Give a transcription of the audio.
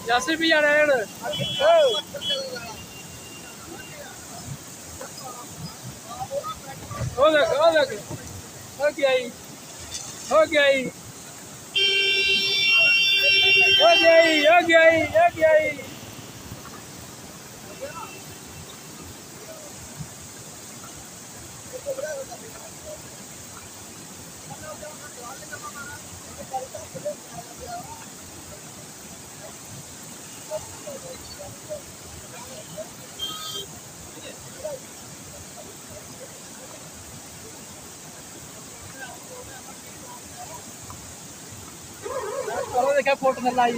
जैसे भी आ रहे हैं हो देख हो गया ही हो गया ही हो गया ही हो गया ही हो गया ही देखा फोटो लाई